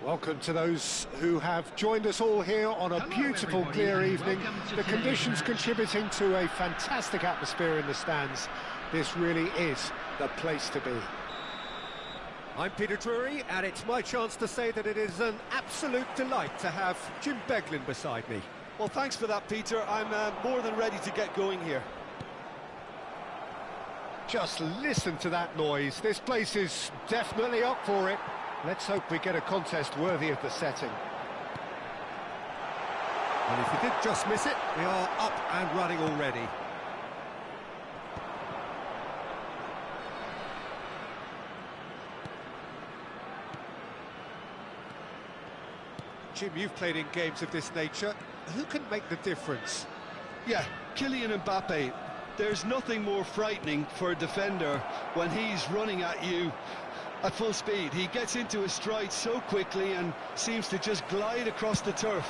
Welcome to those who have joined us all here on a beautiful, clear evening. The conditions contributing to a fantastic atmosphere in the stands. This really is the place to be. I'm Peter Drury, and it's my chance to say that it is an absolute delight to have Jim Beglin beside me. Well, thanks for that, Peter. I'm more than ready to get going here. Just listen to that noise. This place is definitely up for it. Let's hope we get a contest worthy of the setting. And if you did just miss it, we are up and running already. Jim, you've played in games of this nature. Who can make the difference? Yeah, Kylian Mbappe. There's nothing more frightening for a defender when he's running at you at full speed. He gets into his stride so quickly and seems to just glide across the turf.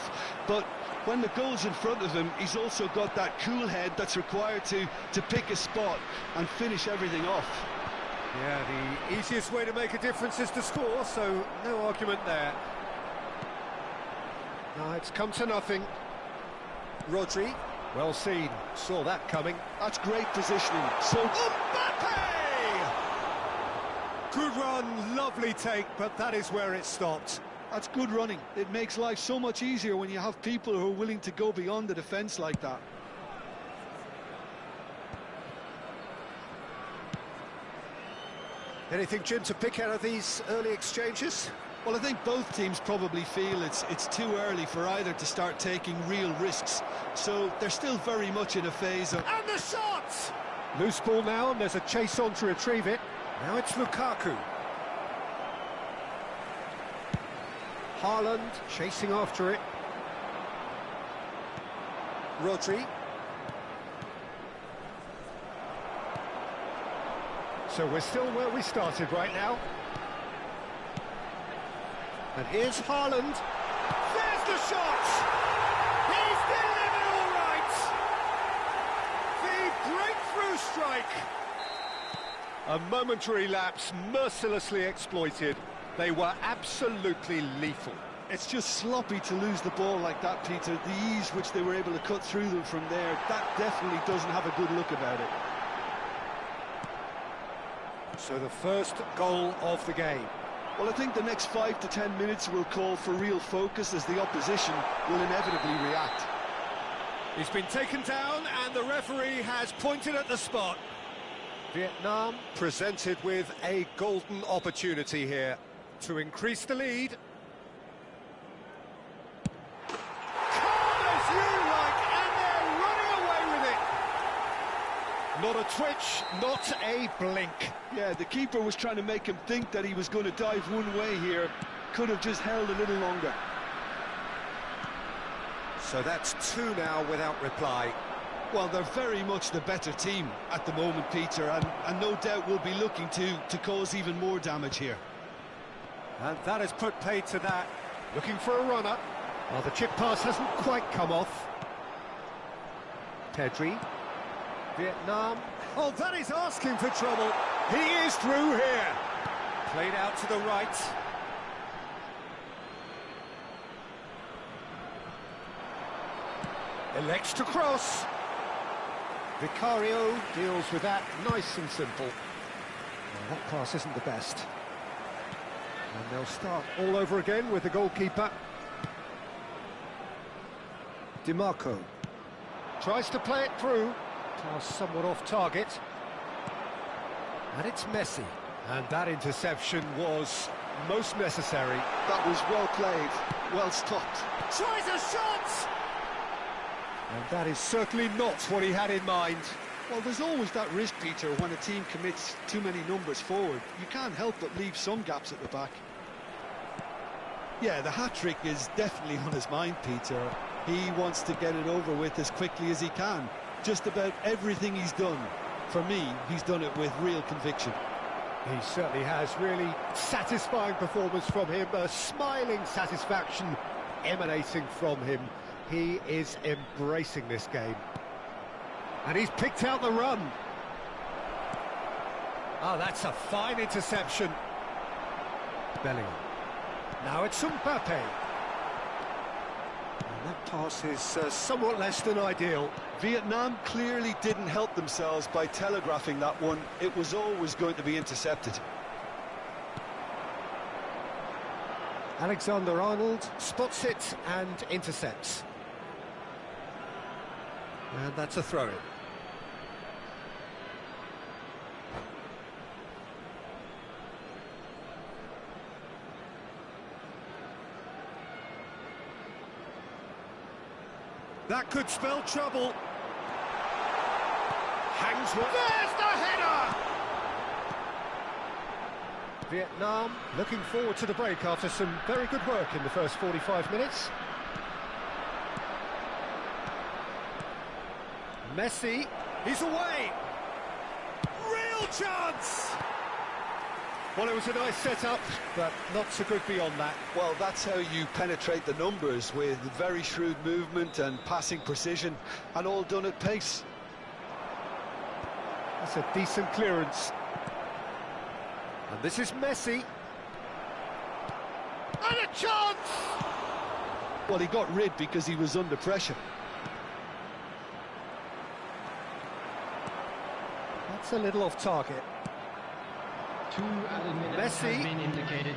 But when the goal's in front of him, he's also got that cool head that's required to pick a spot and finish everything off. Yeah, the easiest way to make a difference is to score, so no argument there. No, it's come to nothing. Rodri, well seen, saw that coming. That's great positioning. So Mbappe! Good run, lovely take, but that is where it stopped. That's good running. It makes life so much easier when you have people who are willing to go beyond the defence like that. Anything, Jim, to pick out of these early exchanges? Well, I think both teams probably feel it's too early for either to start taking real risks. So they're still very much in a phase of... And the shot! Loose ball now, and there's a chase on to retrieve it. Now it's Lukaku. Haaland chasing after it. Rodri. So we're still where we started right now. And here's Haaland. There's the shot! He's delivered all right! The breakthrough strike! A momentary lapse, mercilessly exploited. They were absolutely lethal. It's just sloppy to lose the ball like that, Peter. The ease which they were able to cut through them from there, that definitely doesn't have a good look about it. So the first goal of the game. Well, I think the next 5 to 10 minutes will call for real focus as the opposition will inevitably react. He's been taken down and the referee has pointed at the spot. Vietnam presented with a golden opportunity here to increase the lead. Calm as you like, and they're running away with it. Not a twitch, not a blink. Yeah, the keeper was trying to make him think that he was going to dive one way here. Could have just held a little longer. So that's two now without reply. Well, they're very much the better team at the moment, Peter, and no doubt will be looking to cause even more damage here. And that has put paid to that. Looking for a runner. Well, the chip pass hasn't quite come off. Pedri. Vietnam. Oh, that is asking for trouble. He is through here. Played out to the right. Elects to cross. Vicario deals with that nice and simple. Well, that pass isn't the best. And they'll start all over again with the goalkeeper. DiMarco tries to play it through. Pass somewhat off target. And it's Messi. And that interception was most necessary. That was well played, well stopped. Tries a shot! And that is certainly not what he had in mind. Well, there's always that risk, Peter, when a team commits too many numbers forward. You can't help but leave some gaps at the back. Yeah, the hat-trick is definitely on his mind, Peter. He wants to get it over with as quickly as he can. Just about everything he's done, for me, he's done it with real conviction. He certainly has. Really satisfying performance from him. A smiling satisfaction emanating from him. He is embracing this game. And he's picked out the run. Oh, that's a fine interception. Bellingham. Now it's Mbappe. And that pass is somewhat less than ideal. Vietnam clearly didn't help themselves by telegraphing that one. It was always going to be intercepted. Alexander-Arnold spots it and intercepts. And that's a throw-in. That could spell trouble. Hangs one. There's the header! Vietnam looking forward to the break after some very good work in the first 45 minutes. Messi, he's away! Real chance! Well, it was a nice setup, but not so good beyond that. Well, that's how you penetrate the numbers, with very shrewd movement and passing precision, and all done at pace. That's a decent clearance. And this is Messi. And a chance! Well, he got rid because he was under pressure. That's a little off target. Two added minutes Messi. has been indicated.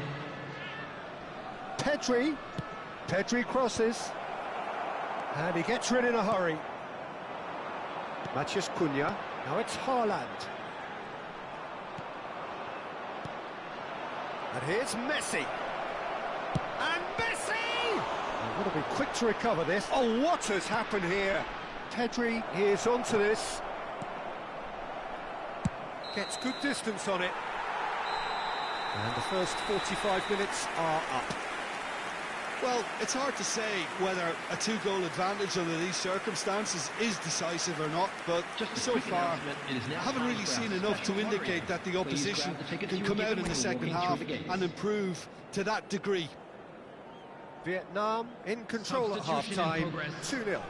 Pedri crosses. And he gets rid in a hurry. Matheus Cunha. Now it's Haaland. And here's Messi. And Messi! I've got to be quick to recover this. Oh, what has happened here? Pedri is onto this. Gets good distance on it. And the first 45 minutes are up. Well, it's hard to say whether a two-goal advantage under these circumstances is decisive or not, but so far I haven't really seen enough to indicate that the opposition can come out in the second half and improve to that degree. Vietnam in control at half-time, 2-0.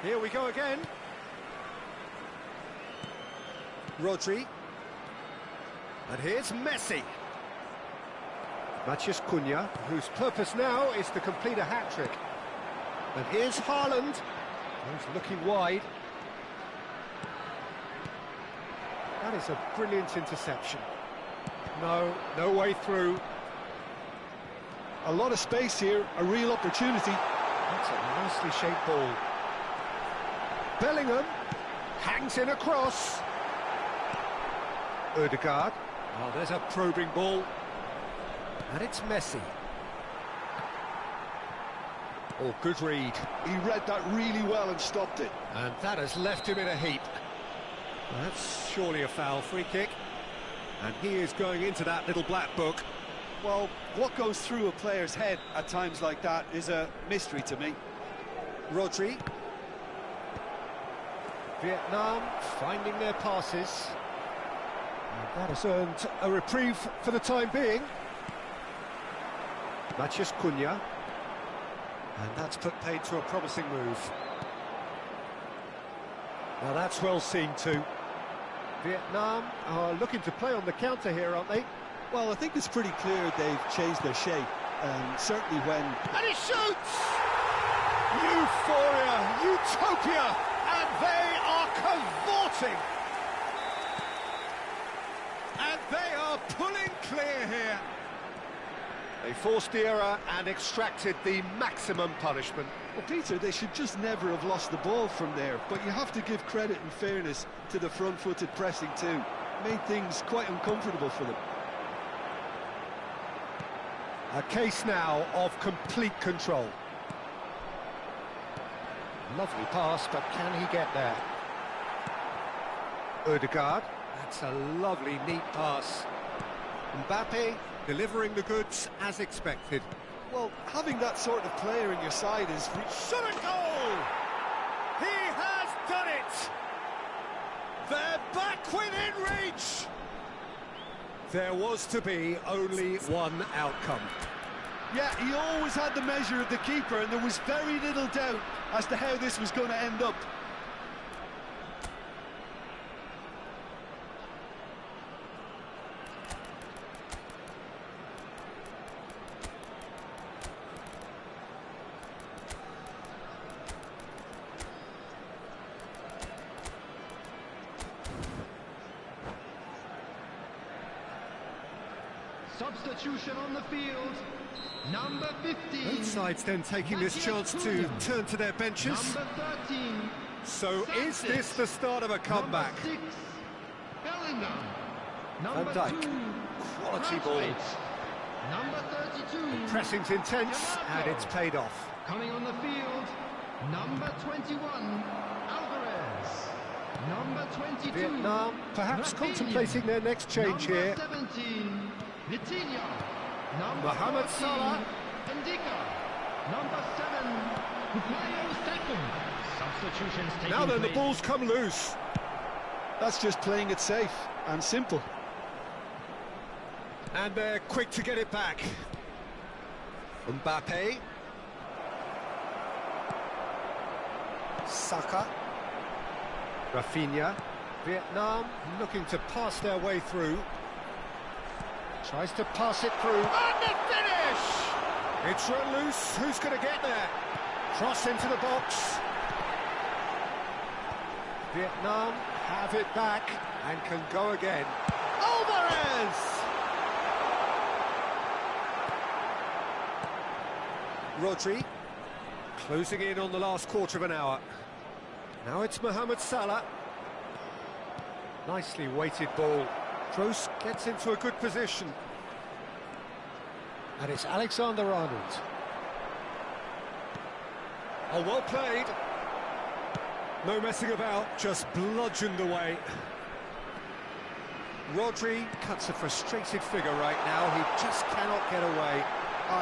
Here we go again. Rodri. And here's Messi. Matheus Cunha, whose purpose now is to complete a hat-trick. And here's Haaland. He's looking wide. That is a brilliant interception. No way through. A lot of space here, a real opportunity. That's a nicely shaped ball. Bellingham hangs in a cross. Ødegaard. Oh, there's a probing ball. And it's Messi. Oh, good read. He read that really well and stopped it. And that has left him in a heap. That's surely a foul, free kick. And he is going into that little black book. Well, what goes through a player's head at times like that is a mystery to me. Rodri. Vietnam finding their passes. And that has earned a reprieve for the time being. Matheus Cunha. And that's put paid to a promising move. Now that's well seen too. Vietnam are looking to play on the counter here, aren't they? Well, I think it's pretty clear they've changed their shape. Certainly when... And he shoots! Euphoria, utopia, and they are cavorting. And they are pulling clear here. They forced the error and extracted the maximum punishment. Well, Peter, they should just never have lost the ball from there, but you have to give credit and fairness to the front-footed pressing too. Made things quite uncomfortable for them. A case now of complete control. Lovely pass, but can he get there? Ødegaard. That's a lovely, neat pass. Mbappe delivering the goods as expected. Well, having that sort of player in your side is... Shot a goal! He has done it! They're back within reach! There was to be only one outcome. Yeah, he always had the measure of the keeper, and there was very little doubt as to how this was going to end up. Substitution on the field. Number 15. Both sides then taking this chance to turn to their benches. Number 13. So is this the start of a comeback? Number 6. Bellingham. Number Van Dijk. 2. Quality ball. Braithwaite. Number 32. Pressing's intense, and it's paid off. Coming on the field. Number 21. Alvarez. Number 22. Vietnam perhaps Rafinha. contemplating their next change Number here. 17. Vitinha. Number Mohamed 14, Salah. Ndika. Number 7. Bukayo Saka. Substitutions taking Now then, the place. ball's come loose. That's just playing it safe and simple. And they're quick to get it back. Mbappe. Saka. Rafinha. Vietnam looking to pass their way through. Tries to pass it through. And the finish! It's run loose. Who's going to get there? Cross into the box. Vietnam have it back and can go again. Alvarez! Rodri closing in on the last quarter of an hour. Now it's Mohamed Salah. Nicely weighted ball. Kroos gets into a good position. And it's Alexander-Arnold. Oh, well played. No messing about, just bludgeoned away. Rodri cuts a frustrated figure right now. He just cannot get away.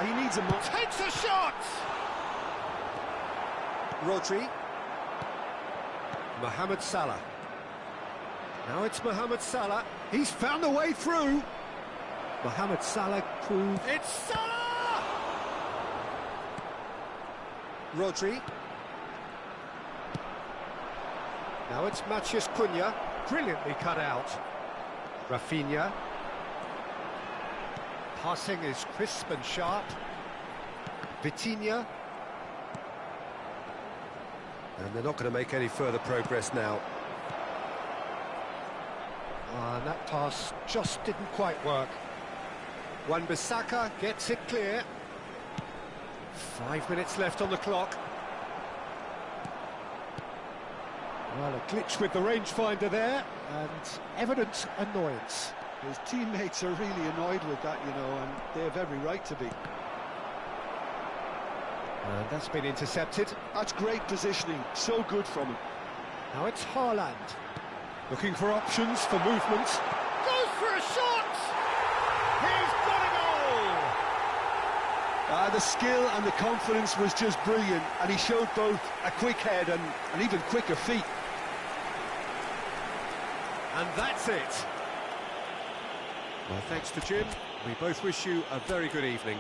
He needs a more. Takes a shot! Rodri. Mohamed Salah. Now it's Mohamed Salah. He's found a way through. Mohamed Salah proved... It's Salah! Rodri. Now it's Matheus Cunha. Brilliantly cut out. Rafinha. Passing is crisp and sharp. Vitinha. And they're not going to make any further progress now. And that pass just didn't quite work. Wan-Bissaka gets it clear. 5 minutes left on the clock. Well, a glitch with the rangefinder there, and evident annoyance. His teammates are really annoyed with that, you know, and they have every right to be. And that's been intercepted. That's great positioning, so good from him. Now it's Haaland. Looking for options, for movement. Goes for a shot! He's got a goal! The skill and the confidence was just brilliant, and he showed both a quick head and even quicker feet. And that's it. Well, thanks to Jim. We both wish you a very good evening.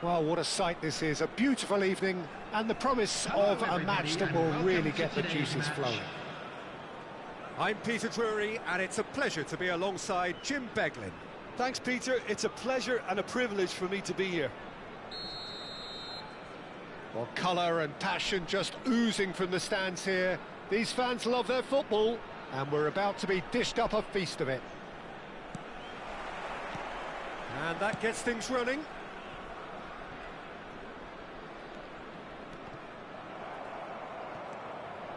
Well, what a sight this is. A beautiful evening and the promise of a match that will really get the juices flowing. I'm Peter Drury, and it's a pleasure to be alongside Jim Beglin. Thanks, Peter. It's a pleasure and a privilege for me to be here. Well, colour and passion just oozing from the stands here. These fans love their football, and we're about to be dished up a feast of it. And that gets things running.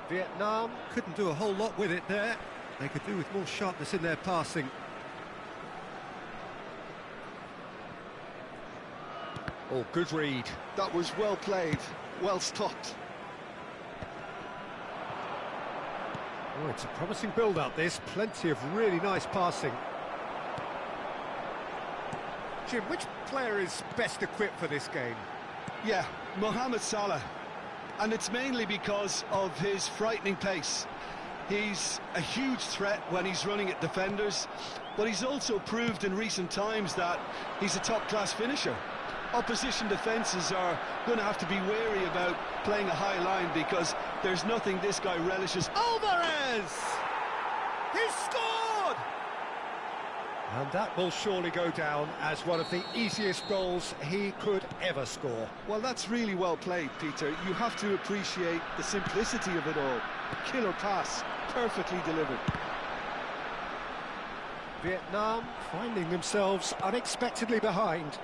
Vietnam Couldn't do a whole lot with it there. They could do with more sharpness in their passing. Oh, good read. That was well played, well stopped. Oh, it's a promising build-up, this. Plenty of really nice passing. Jim, which player is best equipped for this game? Yeah, Mohamed Salah. And it's mainly because of his frightening pace. He's a huge threat when he's running at defenders, but he's also proved in recent times that he's a top-class finisher. Opposition defences are going to have to be wary about playing a high line because there's nothing this guy relishes. Alvarez! He's scored! And that will surely go down as one of the easiest goals he could ever score. Well, that's really well played, Peter. You have to appreciate the simplicity of it all. Killer pass, perfectly delivered. Vietnam finding themselves unexpectedly behind.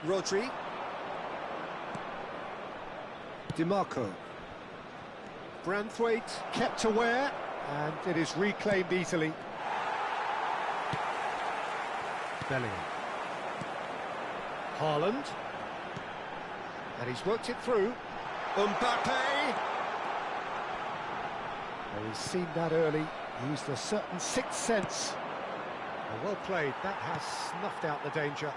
Rodri. DiMarco. Branthwaite kept aware, and it is reclaimed easily. Bellingham. Haaland. And he's worked it through. Mbappe! Well, he's seen that early, used a certain sixth sense. Well played, that has snuffed out the danger.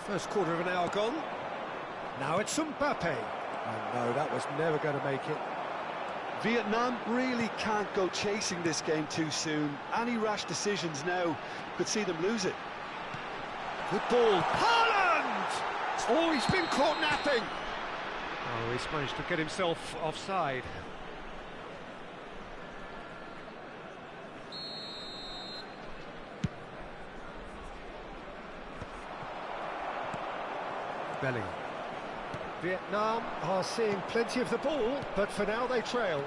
First quarter of an hour gone. Now it's Mbappe. And no, that was never going to make it. Vietnam really can't go chasing this game too soon. Any rash decisions now could see them lose it. Good ball. Haaland! Oh, he's been caught napping. Oh, he's managed to get himself offside. Bellingham. Vietnam are seeing plenty of the ball, but for now they trail.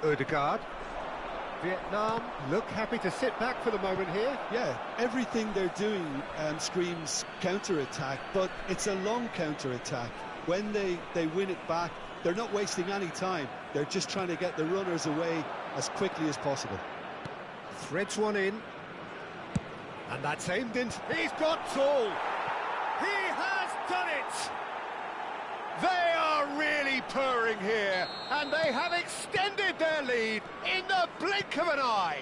Ødegaard. Vietnam look happy to sit back for the moment here. Yeah, everything they're doing screams counter-attack, but it's a long counter-attack. When they win it back, they're not wasting any time. They're just trying to get the runners away as quickly as possible. Threads one in. And that's aimed in. He's got Saul. He has done it! They are really purring here, and they have extended their lead in the blink of an eye.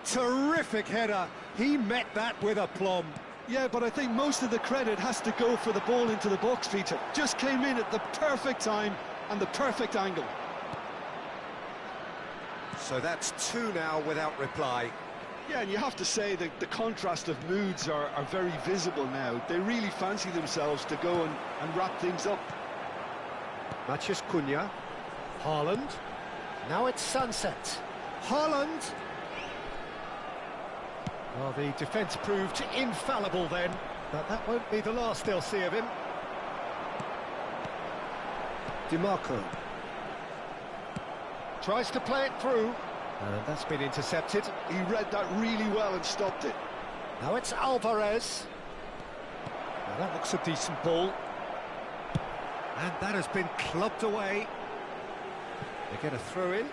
Terrific header. He met that with aplomb. Yeah, but I think most of the credit has to go for the ball into the box, Peter. Just came in at the perfect time and the perfect angle. So that's two now without reply. Yeah, and you have to say that the contrast of moods are very visible now. They really fancy themselves to go and wrap things up. Matheus Cunha. Haaland. Now it's Sunset. Haaland. Well, the defence proved infallible then, but that won't be the last they'll see of him. DiMarco. Tries to play it through. And that's been intercepted. He read that really well and stopped it. Now it's Alvarez. Well, that looks a decent ball. And that has been clubbed away. They get a throw in.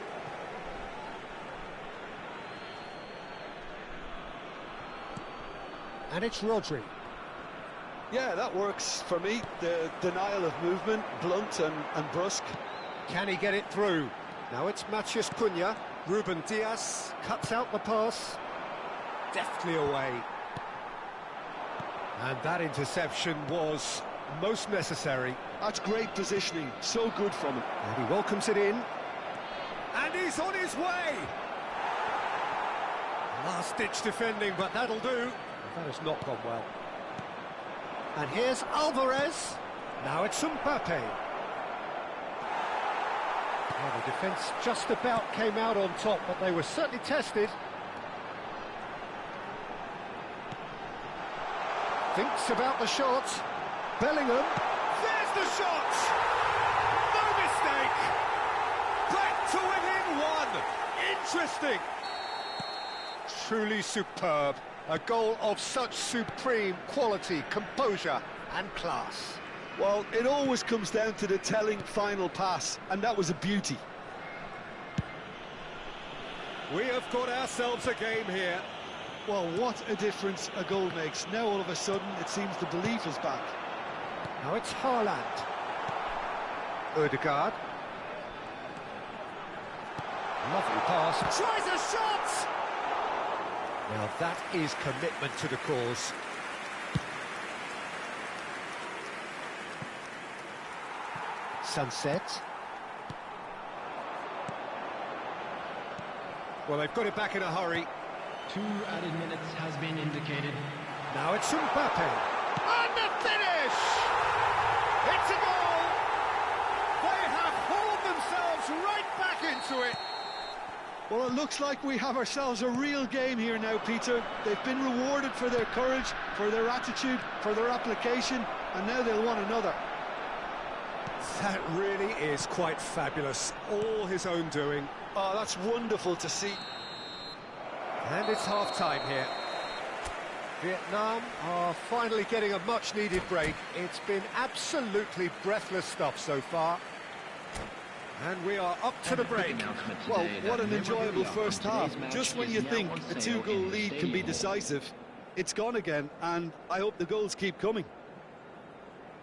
And it's Rodri. Yeah, that works for me. The denial of movement, blunt and brusque. Can he get it through? Now it's Matheus Cunha. Ruben Dias cuts out the pass. Deftly away. And that interception was most necessary. That's great positioning, so good from him. And he welcomes it in. And he's on his way! Last-ditch defending, but that'll do. That has not gone well. And here's Alvarez. Now it's Mbappe. Well, the defence just about came out on top, but they were certainly tested. Thinks about the shot. Bellingham. There's the shot! No mistake! Back to within one! Interesting! Truly superb. A goal of such supreme quality, composure and class. Well, it always comes down to the telling final pass, and that was a beauty. We have got ourselves a game here. Well, what a difference a goal makes. Now all of a sudden it seems the belief is back. Now it's Haaland. Ødegaard. Lovely pass. Tries a shot! Now that is commitment to the cause. Sunset. Well, they've got it back in a hurry. 2 added minutes has been indicated. Now it's Mbappe. And the finish! It's a goal! They have hauled themselves right back into it. Well, it looks like we have ourselves a real game here now, Peter. They've been rewarded for their courage, for their attitude, for their application, and now they'll want another. That really is quite fabulous. All his own doing. Oh, that's wonderful to see. And it's half-time here. Vietnam are finally getting a much-needed break. It's been absolutely breathless stuff so far. And we are up to the break. Well, what an enjoyable first half. Just when you think a 2-goal lead can be decisive, it's gone again, and I hope the goals keep coming.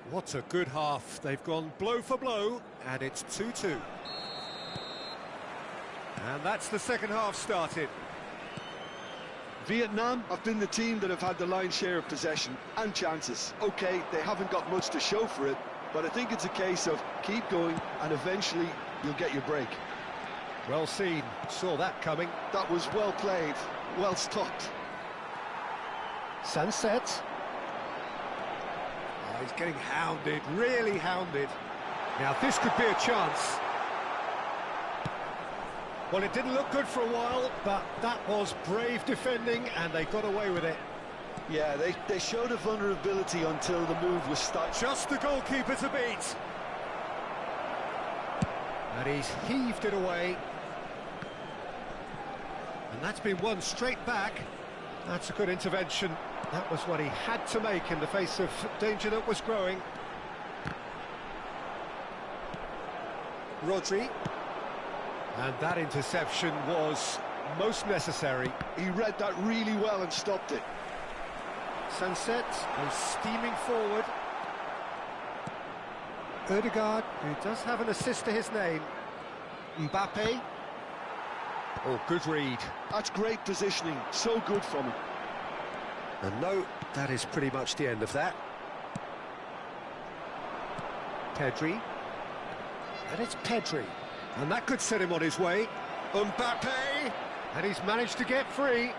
What a good half. They've gone blow for blow, and it's 2-2. And that's the second half started. Vietnam have been the team that have had the lion's share of possession and chances. OK, they haven't got much to show for it, but I think it's a case of keep going and eventually you'll get your break. Well seen. Saw that coming. That was well played, well stopped. Sunset. Oh, he's getting hounded, really hounded. Now this could be a chance. Well, it didn't look good for a while, but that was brave defending and they got away with it. Yeah, they showed a vulnerability until the move was stopped. Just the goalkeeper to beat. And he's heaved it away. And that's been won straight back. That's a good intervention. That was what he had to make in the face of danger that was growing. Rodri. And that interception was most necessary. He read that really well and stopped it. Sunset is steaming forward. Ødegaard, who does have an assist to his name. Mbappe. Oh, good read. That's great positioning, so good from him. And no, that is pretty much the end of that. Pedri. And it's Pedri. And that could set him on his way. Mbappe! And he's managed to get free.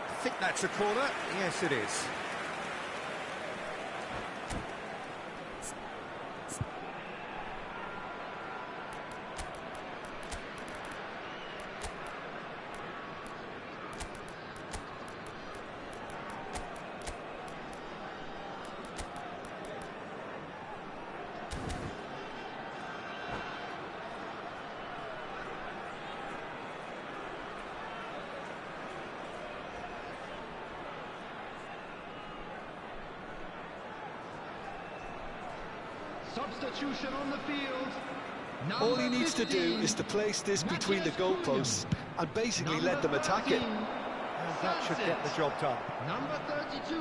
I think that's a corner. Yes, it is. Substitution on the field. All he needs to do 15, is to place this between the goalposts and basically let them attack it. And That should get the job done. Number 32,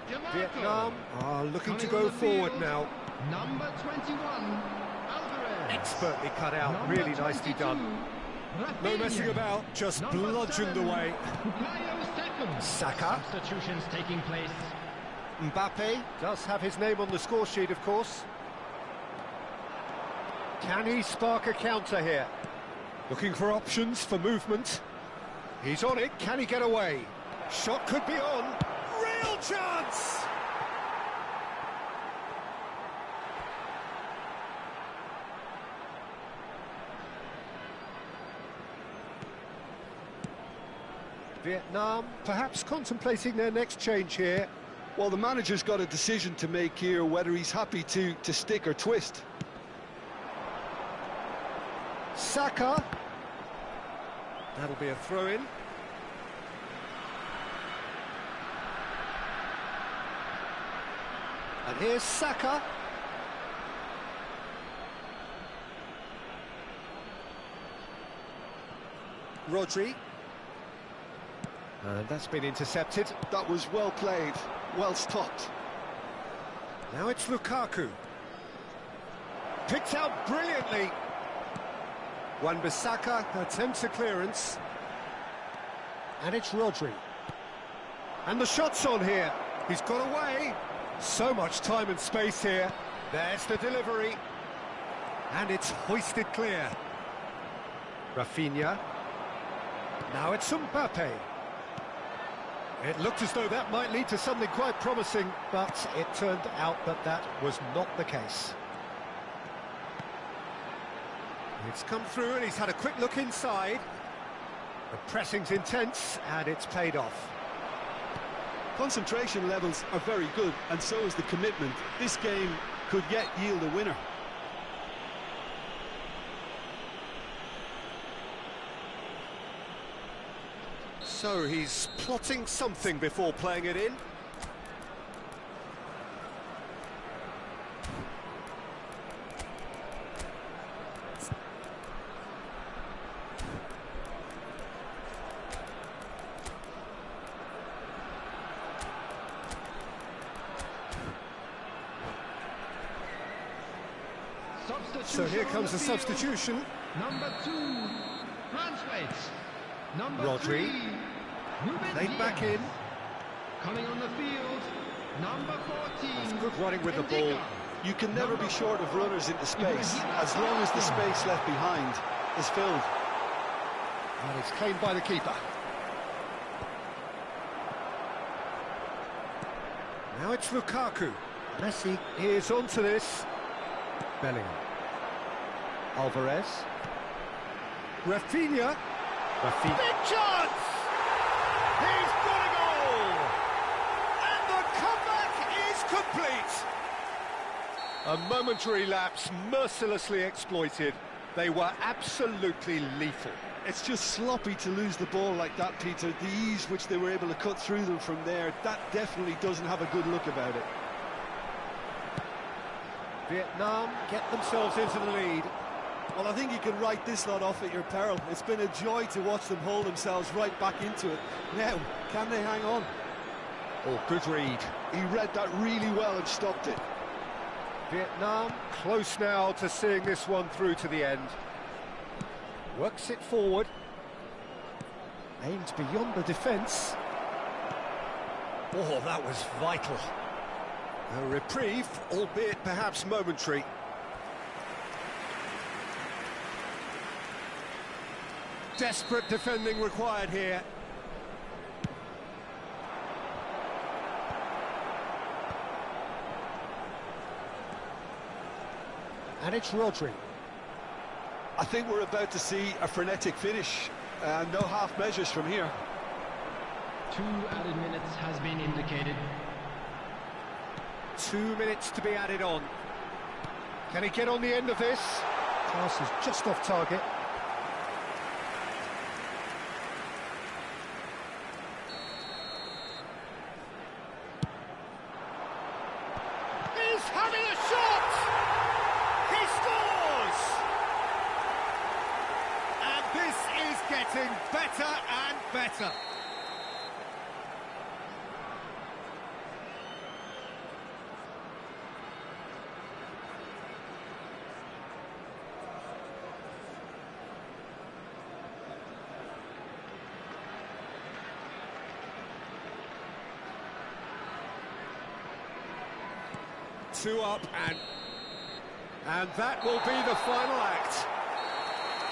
DeMarco. Vietnam are looking to Coming go on the forward field, now. Number 21, Alvarez. Expertly cut out, Number really nicely 22, done. No Rafinha. messing about, just Number bludgeoned 7, away. Bukayo Saka. Saka. Substitutions taking place. Mbappe does have his name on the score sheet, of course. Can he spark a counter here? Looking for options for movement. He's on it, can he get away? Shot could be on. Real chance! Vietnam perhaps contemplating their next change here. Well, the manager's got a decision to make here, whether he's happy to stick or twist. Saka. That'll be a throw-in. And here's Saka. Rodri. And that's been intercepted. That was well played, well stopped. Now it's Lukaku. Picked out brilliantly. Wan-Bissaka attempts a clearance. And it's Rodri. And the shot's on here. He's got away. So much time and space here. There's the delivery. And it's hoisted clear. Rafinha. Now it's Mbappe. It looked as though that might lead to something quite promising, but it turned out that that was not the case. It's come through and he's had a quick look inside. The pressing's intense and it's paid off. Concentration levels are very good, and so is the commitment. This game could yet yield a winner. So he's plotting something before playing it in. So here comes the substitution. Number 2, Braithwaite. Number Rodri. 3, Ruben Played back Diaz. in. Coming on the field, number 14. That's good running with the Ndicka. ball. You can never be short of runners into space, as long as the space left behind is filled. And it's claimed by the keeper. Now it's Lukaku. Messi is onto this. Bellingham. Alvarez. Rafinha. Big chance! He's got a goal! And the comeback is complete! A momentary lapse, mercilessly exploited. They were absolutely lethal. It's just sloppy to lose the ball like that, Peter. The ease which they were able to cut through them from there, that definitely doesn't have a good look about it. Vietnam get themselves into the lead. Well, I think you can write this lot off at your peril. It's been a joy to watch them hold themselves right back into it. Now, can they hang on? Oh, good read. He read that really well and stopped it. Vietnam close now to seeing this one through to the end. Works it forward. Aims beyond the defence. Oh, that was vital. A reprieve, albeit perhaps momentary. Desperate defending required here. And it's Rodri. I think we're about to see a frenetic finish. No half measures from here. 2 added minutes has been indicated. 2 minutes to be added on. Can he get on the end of this? Pass is just off target. He's having a shot! He scores! And this is getting better and better. two up, and that will be the final act.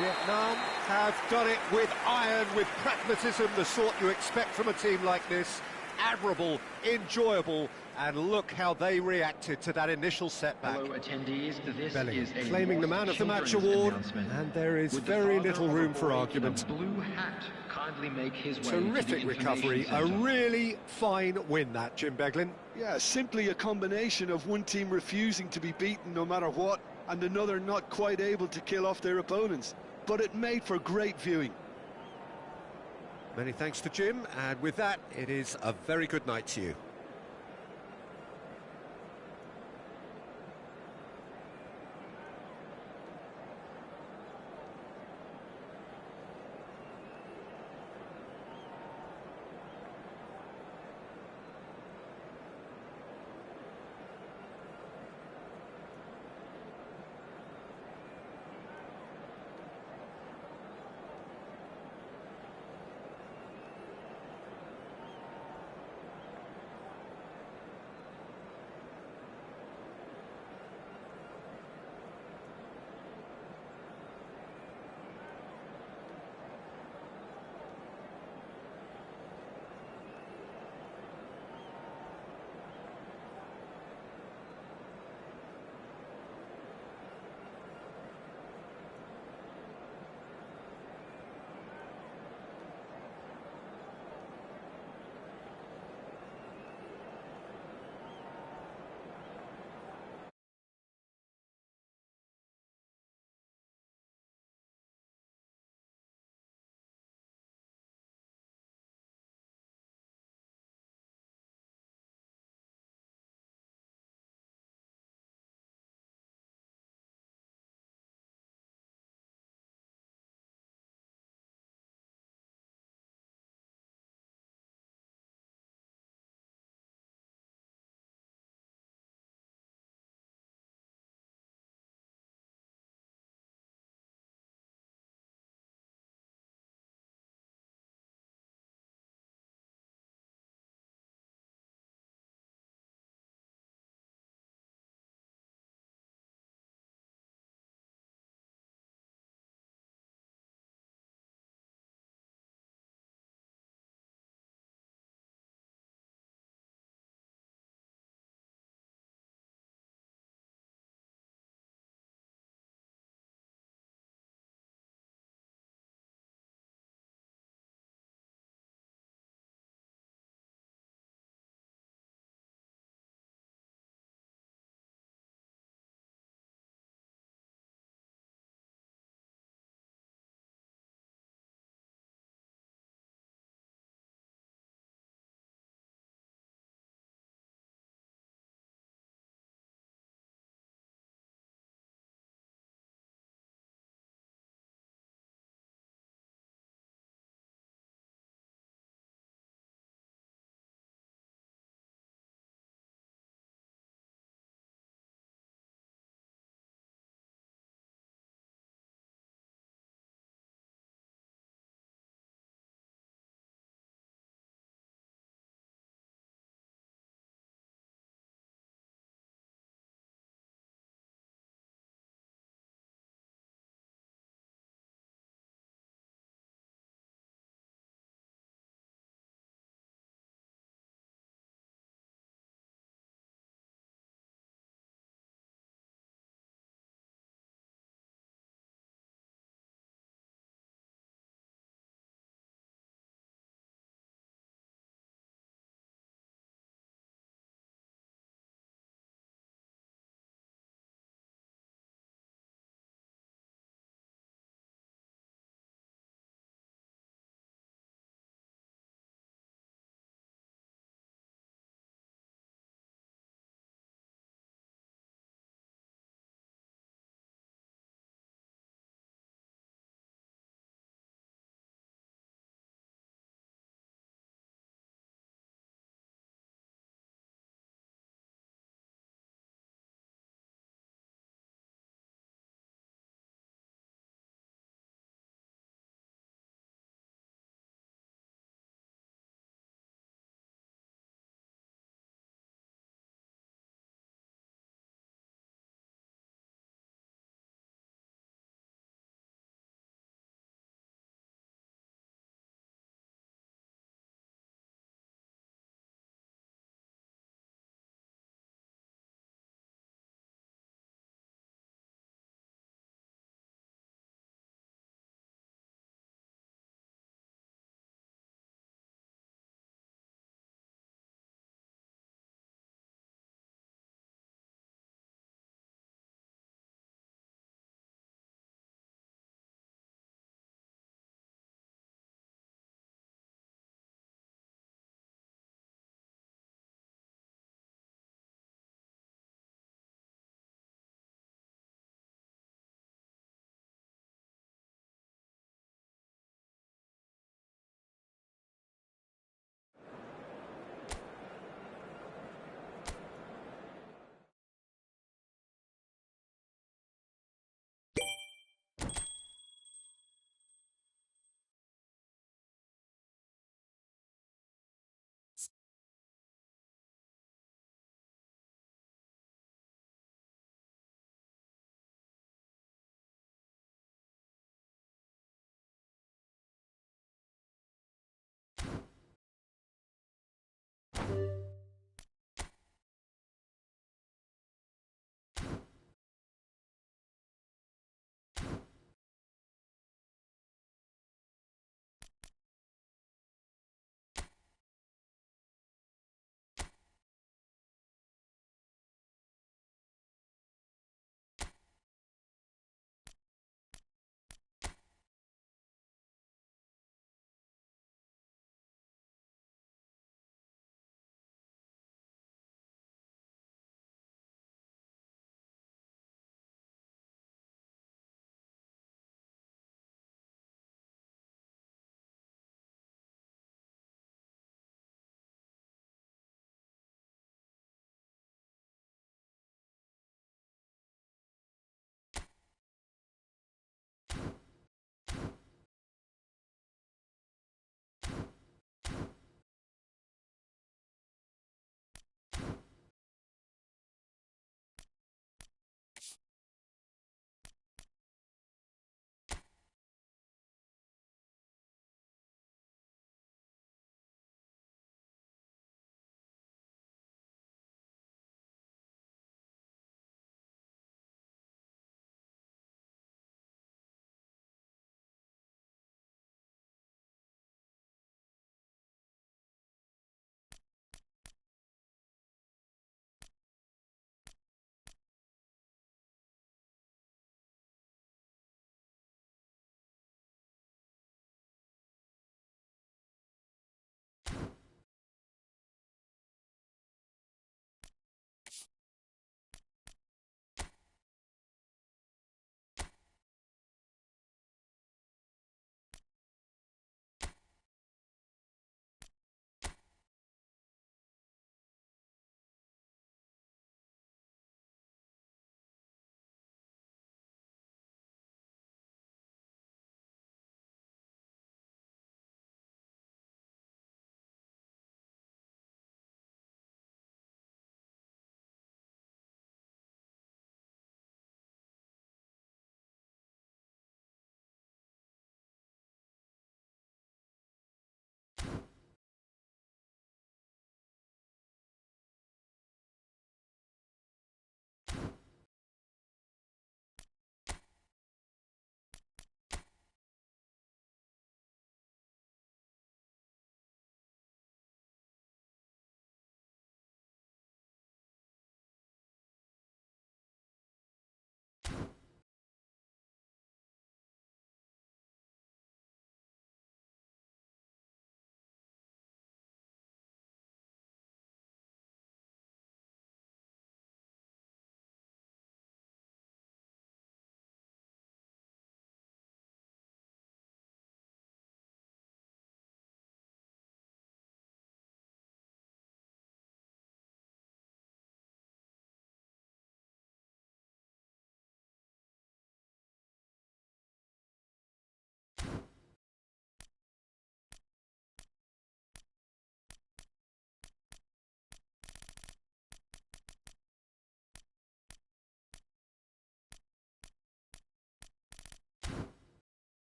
Vietnam have done it with iron, with pragmatism, the sort you expect from a team like this. Admirable, enjoyable, and look how they reacted to that initial setback. Hello attendees, this Bellingham is a claiming the Lost man of the match Children's award, announcement. and there is Would the very father little of a room for boy in a argument. blue hat kindly make his way to the Terrific information recovery, a centre? really fine win that, Jim Beglin. Yeah, simply a combination of one team refusing to be beaten no matter what, and another not quite able to kill off their opponents. But it made for great viewing. Many thanks to Jim, and with that, it is a very good night to you.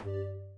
you